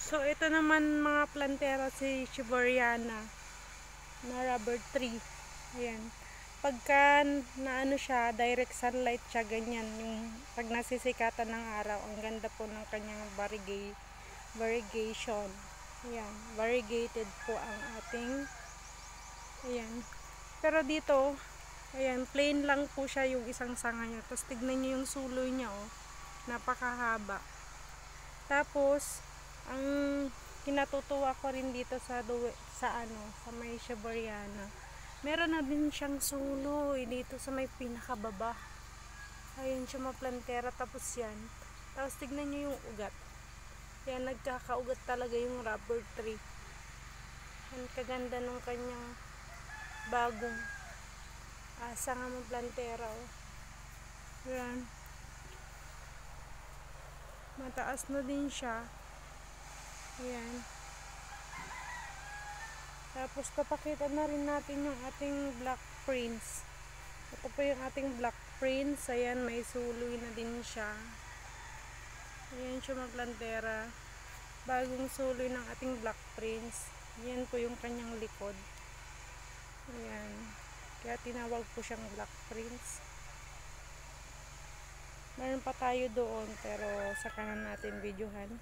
So, ito naman mga plantera si Shiboriana na rubber tree. Ayan. Pagka naano siya, direct sunlight siya, ganyan. Yung pag nasisikatan ng araw, ang ganda po ng kanyang variegation. Ayan. Variegated po ang ating, ayan. Pero dito, ayan, plain lang po siya yung isang sanga niya. Tapos tignan niyo yung suloy niya, oh. Napakahaba. Tapos, ang kinatutuwa ko rin dito sa may Shiboriana, meron na din siyang suloy dito sa may pinakababa. Ayun siya maplantera, tapos yan. Tapos tignan niyo yung ugat. Yan, nagkakaugat talaga yung rubber tree. Ang kaganda ng kanyang bagong sanga maplantera, oh. Yan. Mataas na din siya. Ayan. Tapos papakita na rin natin yung ating Black Prince. Ito po yung ating Black Prince. Ayan, may suloy na din siya. Ayan siya maplantera. Bagong suloy ng ating Black Prince. Ayan po yung kanyang likod. Ayan. Kaya tinawag po siyang Black Prince. Meron pa tayo doon pero saka na natin videohan.